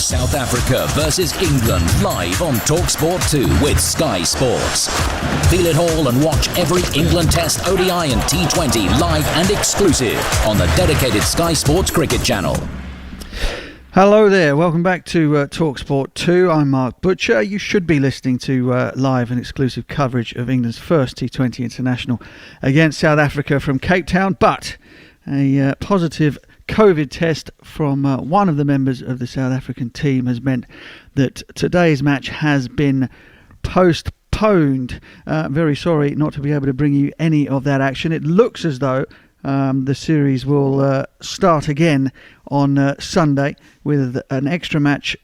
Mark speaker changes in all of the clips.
Speaker 1: South Africa versus England live on TalkSport 2 with Sky Sports. Feel it all and watch every England Test, ODI and T20 live and exclusive on the dedicated Sky Sports Cricket channel.
Speaker 2: Hello there, welcome back to TalkSport 2. I'm Mark Butcher. You should be listening to live and exclusive coverage of England's first T20 international against South Africa from Cape Town, but a positive COVID test from one of the members of the South African team has meant that today's match has been postponed. Very sorry not to be able to bring you any of that action. It looks as though the series will start again on Sunday with an extra match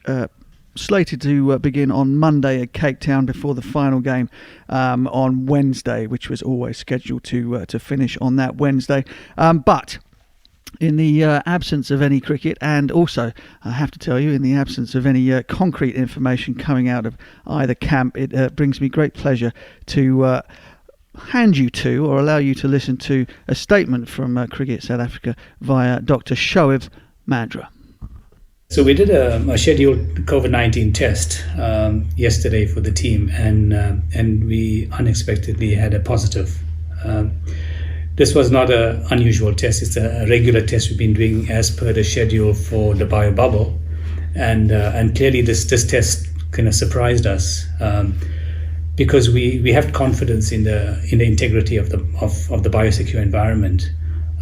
Speaker 2: slated to begin on Monday at Cape Town before the final game on Wednesday, which was always scheduled to finish on that Wednesday. But in the absence of any cricket, and also, I have to tell you, in the absence of any concrete information coming out of either camp, it brings me great pleasure to hand you to, or allow you to listen to, a statement from Cricket South Africa via Dr. Shoaib Madra.
Speaker 3: So we did a scheduled COVID-19 test yesterday for the team, and we unexpectedly had a positive. This was not an unusual test. It's a regular test we've been doing as per the schedule for the bio bubble, and clearly this test kind of surprised us because we have confidence in the integrity of the biosecure environment,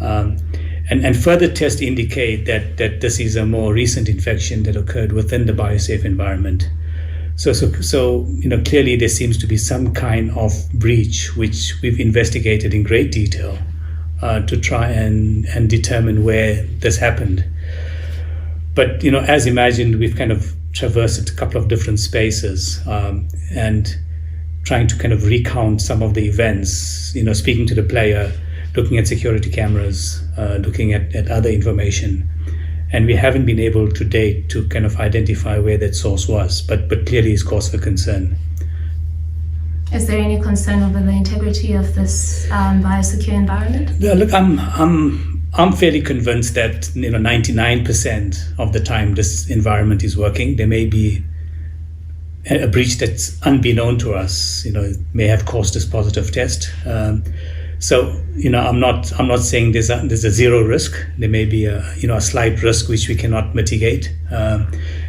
Speaker 3: and further tests indicate that this is a more recent infection that occurred within the biosafe environment. So clearly there seems to be some kind of breach which we've investigated in great detail to try and determine where this happened. But as imagined, we've kind of traversed a couple of different spaces and trying to kind of recount some of the events. Speaking to the player, looking at security cameras, looking at other information. And we haven't been able to date to kind of identify where that source was, but clearly is cause for concern.
Speaker 4: Is there any concern over the integrity of this biosecure environment?
Speaker 3: Yeah, look, I'm fairly convinced that 99% of the time this environment is working. There may be a breach that's unbeknown to us. It may have caused this positive test. So, I'm not saying there's a zero risk. There may be a slight risk which we cannot mitigate.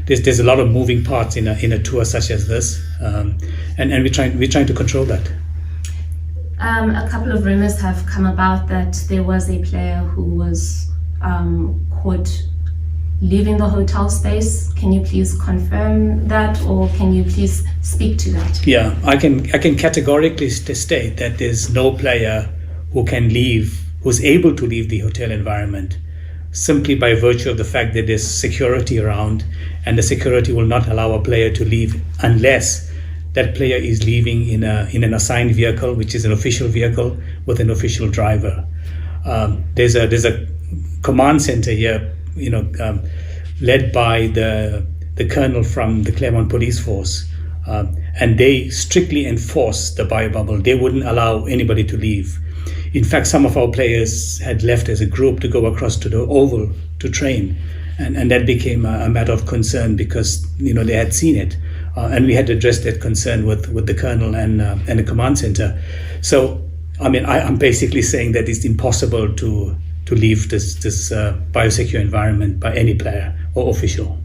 Speaker 3: There's a lot of moving parts in a tour such as this, and we're trying to control that.
Speaker 4: A couple of rumors have come about that there was a player who was caught leaving the hotel space. Can you please confirm that, or can you please speak to that?
Speaker 3: Yeah, I can categorically state that there's no player who's able to leave the hotel environment simply by virtue of the fact that there's security around, and the security will not allow a player to leave unless that player is leaving in an assigned vehicle, which is an official vehicle with an official driver. There's a command center here, led by the colonel from the Claremont Police Force, and they strictly enforce the bio bubble. They wouldn't allow anybody to leave. In fact, some of our players had left as a group to go across to the Oval to train, and that became a matter of concern because they had seen it, and we had to address that concern with the colonel and the command center. So, I'm basically saying that it's impossible to leave this biosecure environment by any player or official.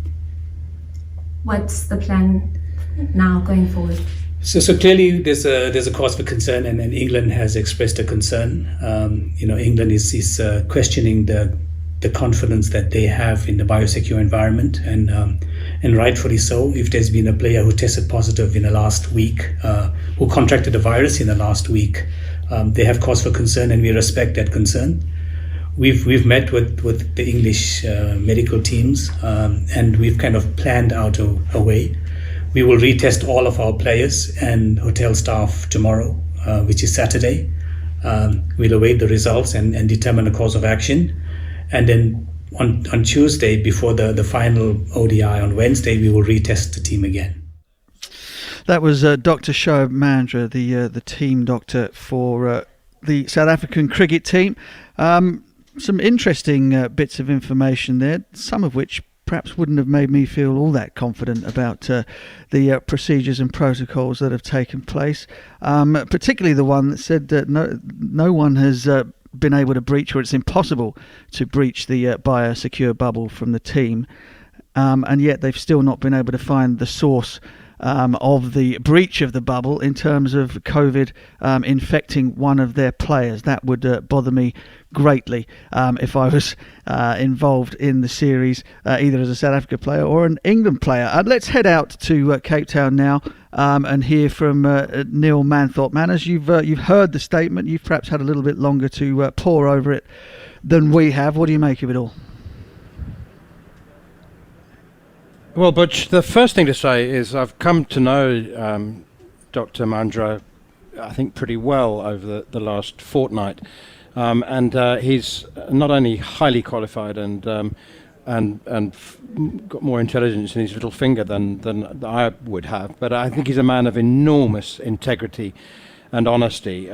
Speaker 4: What's the plan now going forward?
Speaker 3: So clearly there's a cause for concern, and England has expressed a concern. England is questioning the confidence that they have in the biosecure environment, and rightfully so. If there's been a player who tested positive in the last week, who contracted the virus in the last week, they have cause for concern, and we respect that concern. We've met with the English medical teams, and we've kind of planned out a way. We will retest all of our players and hotel staff tomorrow, which is Saturday. We'll await the results and determine a course of action. And then on Tuesday, before the final ODI on Wednesday, we will retest the team again.
Speaker 2: That was Dr. Shoaib Madra, the team doctor for the South African cricket team. Some interesting bits of information there, some of which perhaps wouldn't have made me feel all that confident about the procedures and protocols that have taken place, particularly the one that said that no one has been able to breach, or it's impossible to breach the biosecure bubble from the team, and yet they've still not been able to find the source of the breach of the bubble in terms of COVID infecting one of their players. That would bother me greatly if I was involved in the series, either as a South Africa player or an England player. Let's head out to Cape Town now and hear from Neil Manthorpe. Manners, you've heard the statement. You've perhaps had a little bit longer to pore over it than we have. What do you make of it all?
Speaker 5: Well, Butch, the first thing to say is I've come to know Dr. Mandra, I think, pretty well over the last fortnight, and he's not only highly qualified and got more intelligence in his little finger than I would have, but I think he's a man of enormous integrity and honesty.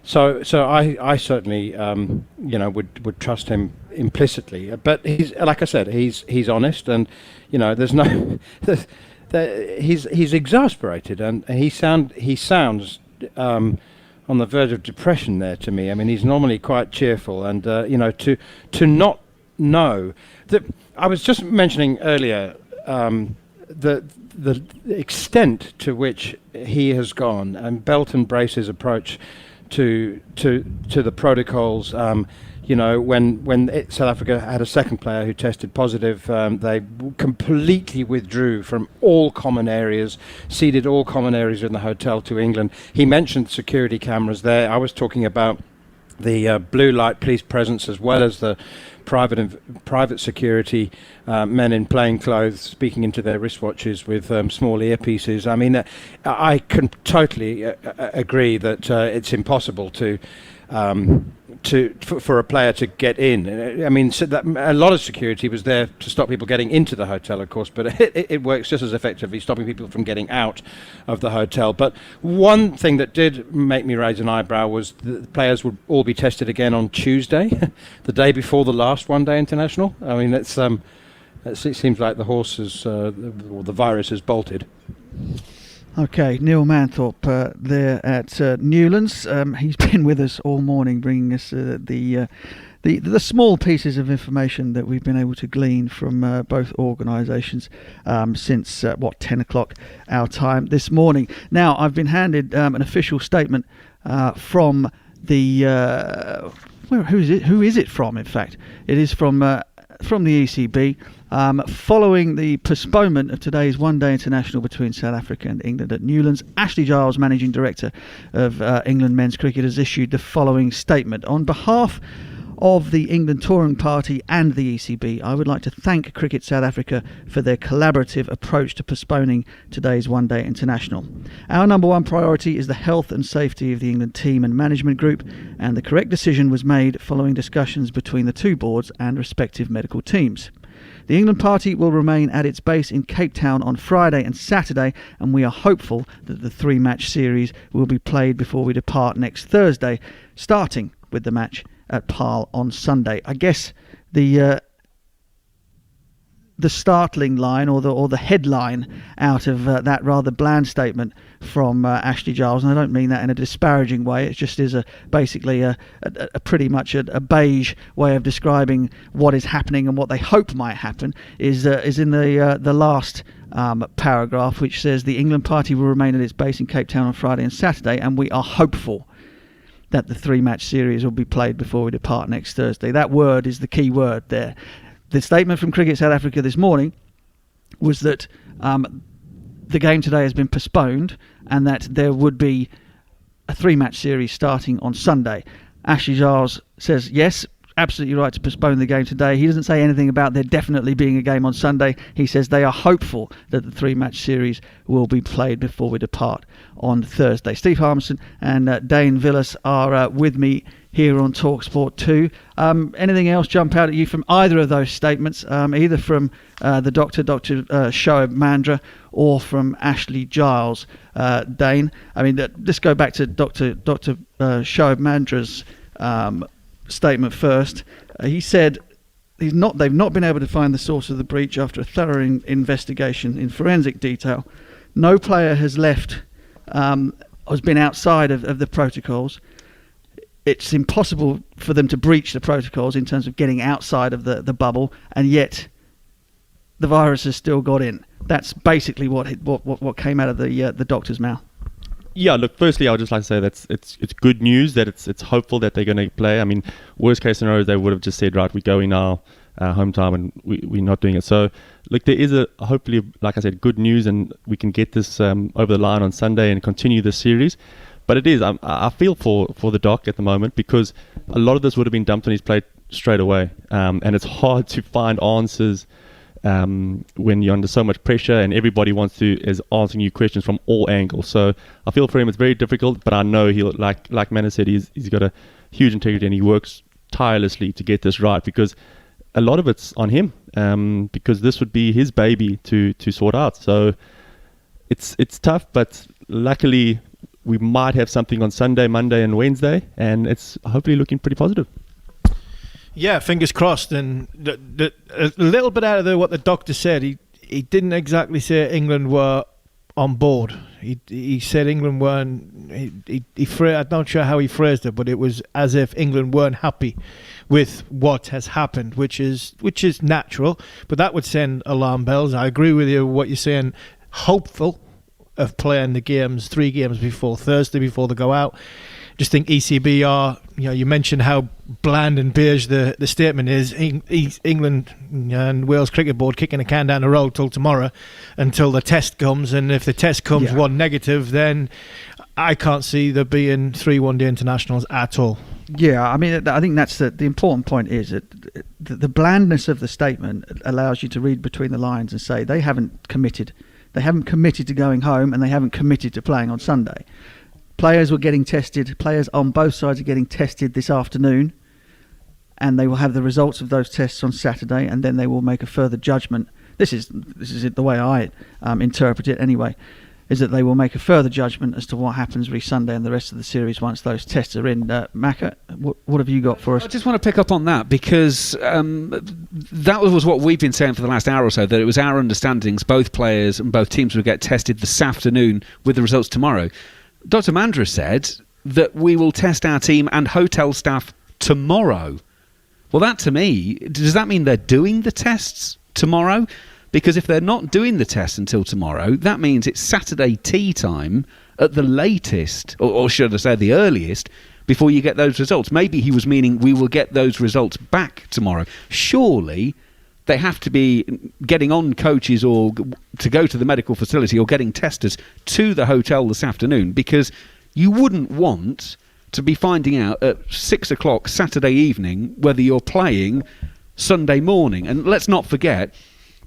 Speaker 5: So I certainly would trust him implicitly, but he's, like I said, he's honest, and there's no he's exasperated, and he sounds on the verge of depression there to me. I mean, he's normally quite cheerful, and to not know that. I was just mentioning earlier the extent to which he has gone, and belt and braces approach to the protocols. When South Africa had a second player who tested positive, they completely withdrew from all common areas, ceded all common areas in the hotel to England. He mentioned security cameras there. I was talking about the blue light police presence, as well as the private security men in plain clothes speaking into their wristwatches with small earpieces. I mean, I can totally agree that it's impossible for a player to get in. I mean, so that a lot of security was there to stop people getting into the hotel, of course, but it works just as effectively stopping people from getting out of the hotel. But one thing that did make me raise an eyebrow was the players would all be tested again on Tuesday, the day before the last one-day international. I mean, it seems like the horse or the virus has bolted.
Speaker 2: Okay, Neil Manthorpe there at Newlands. He's been with us all morning, bringing us the small pieces of information that we've been able to glean from both organisations since 10 o'clock our time this morning. Now, I've been handed an official statement from the who is it from? In fact, it is from the ECB. Following the postponement of today's one-day international between South Africa and England at Newlands, Ashley Giles, Managing Director of England Men's Cricket, has issued the following statement. On behalf of the England Touring Party and the ECB, I would like to thank Cricket South Africa for their collaborative approach to postponing today's one-day international. Our number one priority is the health and safety of the England team and management group, and the correct decision was made following discussions between the two boards and respective medical teams. The England party will remain at its base in Cape Town on Friday and Saturday, and we are hopeful that the three-match series will be played before we depart next Thursday, starting with the match at Paarl on Sunday. I guess the startling line or the headline out of that rather bland statement from Ashley Giles, and I don't mean that in a disparaging way, it just is basically a pretty much a beige way of describing what is happening and what they hope might happen, is in the last paragraph, which says the England party will remain at its base in Cape Town on Friday and Saturday, and we are hopeful that the three-match series will be played before we depart next Thursday. That word is the key word there. The statement from Cricket South Africa this morning was that the game today has been postponed and that there would be a three-match series starting on Sunday. Ashley Giles says, yes, absolutely right to postpone the game today. He doesn't say anything about there definitely being a game on Sunday. He says they are hopeful that the three-match series will be played before we depart on Thursday. Steve Harmison and Dane Villas are with me here on TalkSport 2. Anything else jump out at you from either of those statements, either from the Dr. Shoaib Mandra or from Ashley Giles, Dane? I mean, let's go back to Dr. Shoaib Mandra's statement first. He said they've not been able to find the source of the breach after a thorough investigation in forensic detail. No player has left, has been outside of the protocols. It's impossible for them to breach the protocols in terms of getting outside of the bubble, and yet the virus has still got in. That's basically what came out of the doctor's mouth.
Speaker 6: Yeah, look, firstly, I would just like to say that it's good news, that it's hopeful that they're going to play. I mean, worst case scenario, they would have just said, right, we're going now, home time, and we're not doing it. So, look, there is hopefully, like I said, good news, and we can get this over the line on Sunday and continue this series. But it is, I feel for the doc at the moment, because a lot of this would have been dumped on his plate straight away. And it's hard to find answers when you're under so much pressure and everybody is answering you questions from all angles. So I feel for him it's very difficult, but I know he'll, like Manners said, he's got a huge integrity and he works tirelessly to get this right, because a lot of it's on him, because this would be his baby to sort out. So it's tough, but luckily we might have something on Sunday, Monday and Wednesday, and it's hopefully looking pretty positive.
Speaker 7: Yeah, fingers crossed. And a little bit out of what the doctor said, he didn't exactly say England were on board. He said England weren't. I'm not sure how he phrased it, but it was as if England weren't happy with what has happened, which is natural. But that would send alarm bells. I agree with you what you're saying. Hopeful of playing the games, 3 games before Thursday, before they go out. Just think ECB are, you mentioned how bland and beige the statement is. England and Wales Cricket Board kicking a can down the road till tomorrow, until the test comes. And if the test comes one negative, then I can't see there being 3 one-day internationals at all.
Speaker 2: Yeah, I mean, I think that's the important point is that the blandness of the statement allows you to read between the lines and say they haven't committed. They haven't committed to going home, and they haven't committed to playing on Sunday. Players were getting tested. Players on both sides are getting tested this afternoon, and they will have the results of those tests on Saturday, and then they will make a further judgment. This is the way I interpret it anyway, is that they will make a further judgment as to what happens re Sunday and the rest of the series once those tests are in. Maka, what have you got for us?
Speaker 8: I just want to pick up on that, because that was what we've been saying for the last hour or so, that it was our understandings both players and both teams would get tested this afternoon with the results tomorrow. Dr. Mandra said that we will test our team and hotel staff tomorrow. Well, that to me, does that mean they're doing the tests tomorrow? Because if they're not doing the tests until tomorrow, that means it's Saturday tea time at the latest, or should I say the earliest, before you get those results. Maybe he was meaning we will get those results back tomorrow. Surely they have to be getting on coaches or to go to the medical facility or getting testers to the hotel this afternoon, because you wouldn't want to be finding out at 6 o'clock Saturday evening whether you're playing Sunday morning. And let's not forget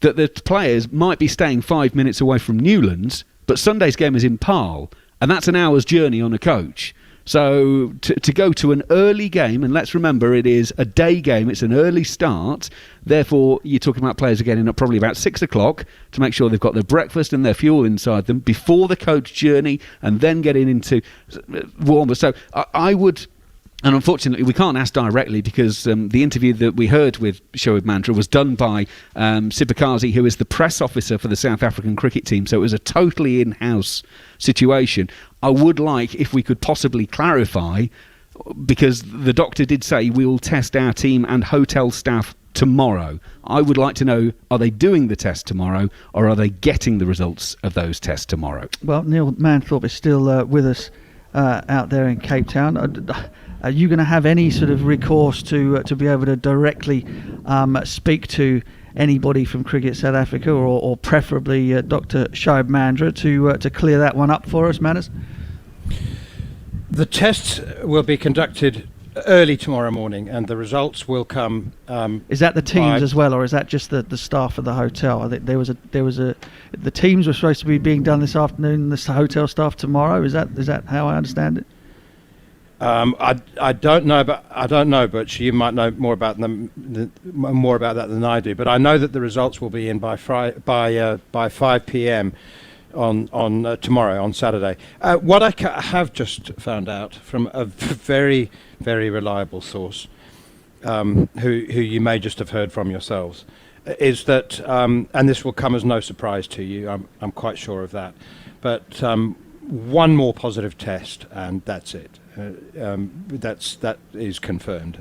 Speaker 8: that the players might be staying 5 minutes away from Newlands, but Sunday's game is in Pal, and that's an hour's journey on a coach. So to go to an early game, and let's remember it is a day game, it's an early start, therefore you're talking about players getting up probably about 6 o'clock to make sure they've got their breakfast and their fuel inside them before the coach journey, and then getting into warmer. So I would... And unfortunately, we can't ask directly, because the interview that we heard with Shoaib Mandra was done by Sibakazi, who is the press officer for the South African cricket team. So it was a totally in-house situation. I would like, if we could possibly clarify, because the doctor did say we will test our team and hotel staff tomorrow. I would like to know, are they doing the test tomorrow, or are they getting the results of those tests tomorrow?
Speaker 2: Well, Neil Manthorpe is still with us out there in Cape Town. Are you going to have any sort of recourse to be able to directly speak to anybody from Cricket South Africa, or preferably Dr. Shoaib Mandra to clear that one up for us, Manners?
Speaker 5: The tests will be conducted early tomorrow morning, and the results will come.
Speaker 2: Is that the teams as well, or is that just the staff of the hotel? The teams were supposed to be being done this afternoon, and the hotel staff tomorrow. Is that how I understand it?
Speaker 5: I don't know, but you might know more about that than I do. But I know that the results will be in by 5 p.m. on tomorrow, on Saturday. What I have just found out from a very, very reliable source who you may just have heard from yourselves, is that, and this will come as no surprise to you, I'm quite sure of that, but one more positive test and that's it. That is confirmed.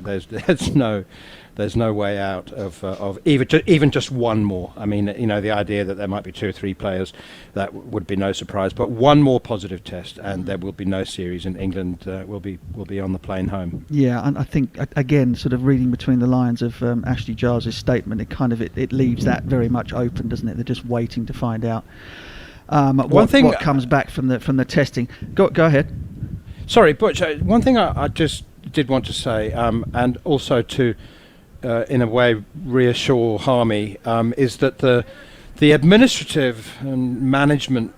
Speaker 5: There's no way out of even just one more. I mean, the idea that there might be 2 or 3 players, that would be no surprise. But one more positive test, and there will be no series, and England will be on the plane home.
Speaker 2: Yeah, and I think again, sort of reading between the lines of Ashley Giles' statement, it leaves that very much open, doesn't it? They're just waiting to find out what comes back from the testing. Go ahead.
Speaker 5: Sorry, Butch. One thing I just did want to say, and also to, in a way, reassure Harmy, is that the administrative and management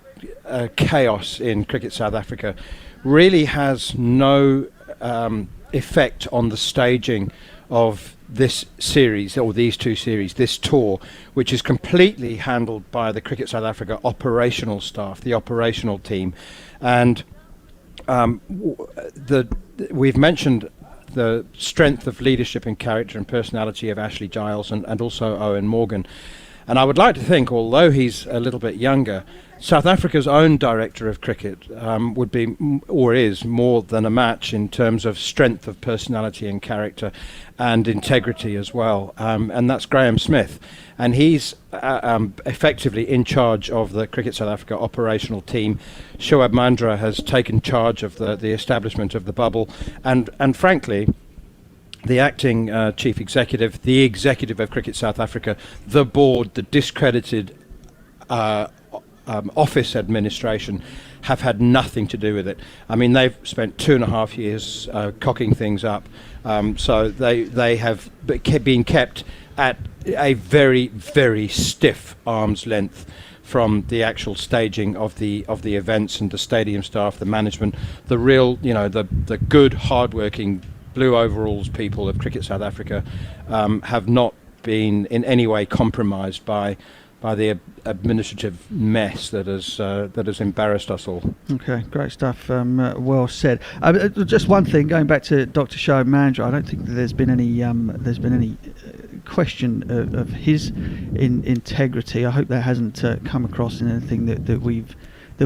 Speaker 5: chaos in Cricket South Africa really has no effect on the staging of this series, or these 2 series, this tour, which is completely handled by the Cricket South Africa operational staff, the operational team, and we've mentioned the strength of leadership and character and personality of Ashley Giles and also Owen Morgan. And I would like to think, although he's a little bit younger, South Africa's own director of cricket would be, or is, more than a match in terms of strength of personality and character and integrity as well. And that's Graham Smith. And he's effectively in charge of the Cricket South Africa operational team. Shoaib Mandra has taken charge of the establishment of the bubble. And frankly, the acting chief executive, the executive of Cricket South Africa, the board, the discredited office administration have had nothing to do with it. I mean, they've spent 2.5 years cocking things up, so they have been kept at a very, very stiff arm's length from the actual staging of the events, and the stadium staff, the management, the real, the good, hard-working blue overalls people of Cricket South Africa have not been in any way compromised by the administrative mess that has embarrassed us all. Okay,
Speaker 2: great stuff. Well said. Just one thing, going back to Dr. Shoaib Mandra, I don't think that there's been any question of his integrity. I hope that hasn't come across in anything that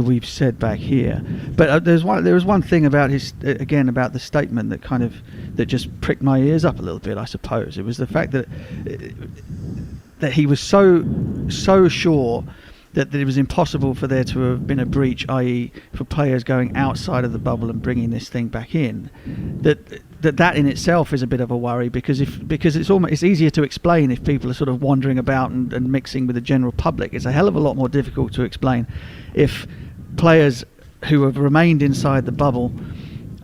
Speaker 2: we've said back here. But there was one thing about about the statement that just pricked my ears up a little bit, I suppose. It was the fact that he was so sure that it was impossible for there to have been a breach, i.e. for players going outside of the bubble and bringing this thing back in, that in itself is a bit of a worry, because it's easier to explain if people are sort of wandering about and mixing with the general public. It's a hell of a lot more difficult to explain if players who have remained inside the bubble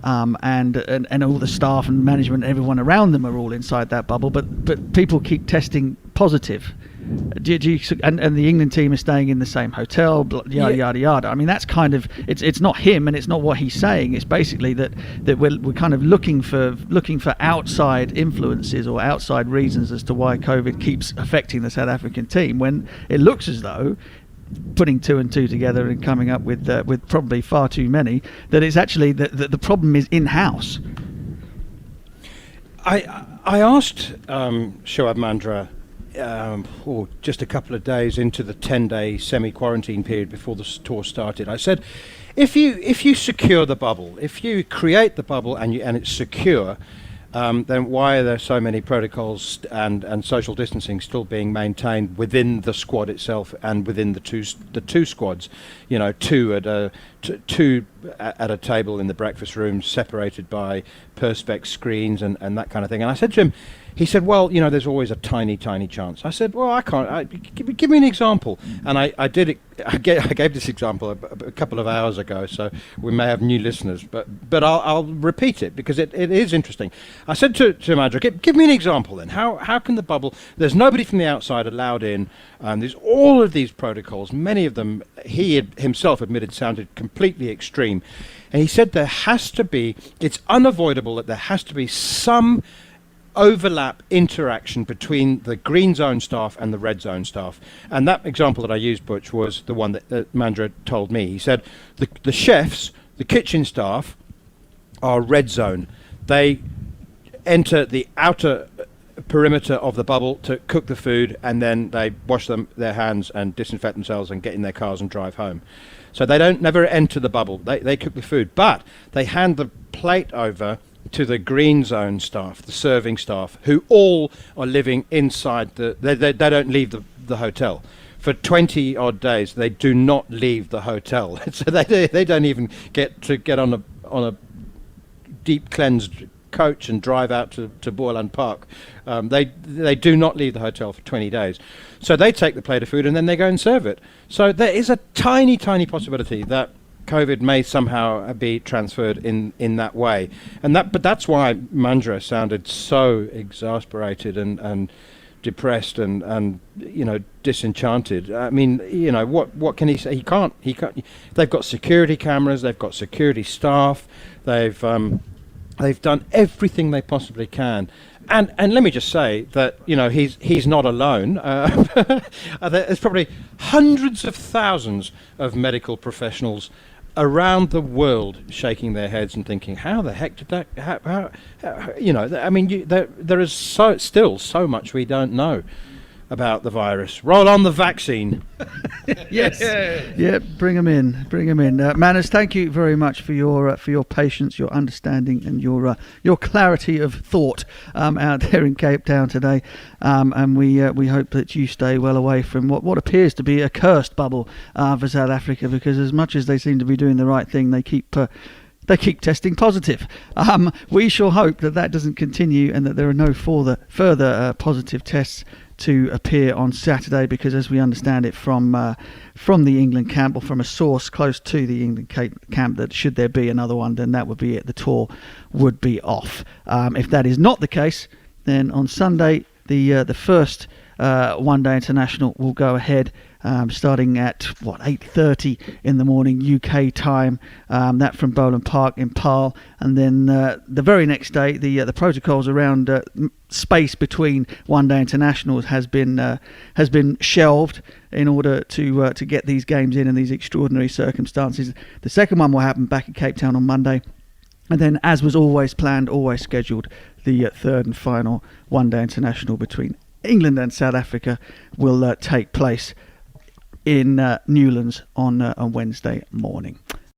Speaker 2: and all the staff and management, everyone around them are all inside that bubble, but people keep testing positive. And the England team is staying in the same hotel, yada yada. I mean, that's kind of it's not him, and it's not what he's saying. It's basically that we're kind of looking for outside influences or outside reasons as to why COVID keeps affecting the South African team, when it looks as though, putting 2 and 2 together and coming up with probably far too many, that it's actually the problem is in-house.
Speaker 5: I asked Shoaib Mandra just a couple of days into the 10-day semi-quarantine period before the tour started. I said, if you secure the bubble, if you create the bubble and it's secure, then why are there so many protocols and social distancing still being maintained within the squad itself and within the two squads? Two at a table in the breakfast room, separated by perspex screens and that kind of thing. And I said to him, he said, well, there's always a tiny chance. I said, well, I can't. Give me an example. And I did it. I gave this example a couple of hours ago, so we may have new listeners, but I'll repeat it because it is interesting. I said to Mandra, give me an example then. How can the bubble? There's nobody from the outside allowed in. There's all of these protocols. Many of them he himself admitted sounded completely extreme, and he said there has to be. It's unavoidable that there has to be some overlap interaction between the green zone staff and the red zone staff. And that example that I used, Butch, was the one that Mandra told me. He said the chefs, the kitchen staff, are red zone. They enter the outer perimeter of the bubble to cook the food, and then they wash their hands and disinfect themselves and get in their cars and drive home. So they don't never enter the bubble. They cook the food, but they hand the plate over to the green zone staff, the serving staff, who all are living inside they don't leave the hotel. For 20 odd days, they do not leave the hotel. So they don't even get on a deep cleansed coach and drive out to Boreland Park. They do not leave the hotel for 20 days. So they take the plate of food and then they go and serve it. So there is a tiny possibility that COVID may somehow be transferred in that way. But that's why Mandra sounded so exasperated and depressed and disenchanted. I mean, what can he say? He can't. They've got security cameras. They've got security staff. They've done everything they possibly can. And let me just say that he's not alone. There's probably hundreds of thousands of medical professionals around the world shaking their heads and thinking, how the heck did that I mean, there is still so much we don't know about the virus. Roll on the vaccine.
Speaker 2: Yes. Yeah, bring them in. Manners, thank you very much for your patience, your understanding, and your clarity of thought out there in Cape Town today. And we hope that you stay well away from what appears to be a cursed bubble for South Africa, because as much as they seem to be doing the right thing, they keep testing positive. We shall hope that doesn't continue and that there are no further positive tests to appear on Saturday, because as we understand it from the England camp, or from a source close to the England camp, that should there be another one, then that would be it. The tour would be off. If that is not the case, then on Sunday the first one-day international will go ahead, starting at 8:30 in the morning UK time, that from Boland Park in Paarl, and then the very next day the protocols around space between one-day internationals has been shelved in order to get these games in these extraordinary circumstances. The second one will happen back at Cape Town on Monday, and then, as was always planned, always scheduled, the third and final one-day international between England and South Africa will take place in Newlands on Wednesday morning.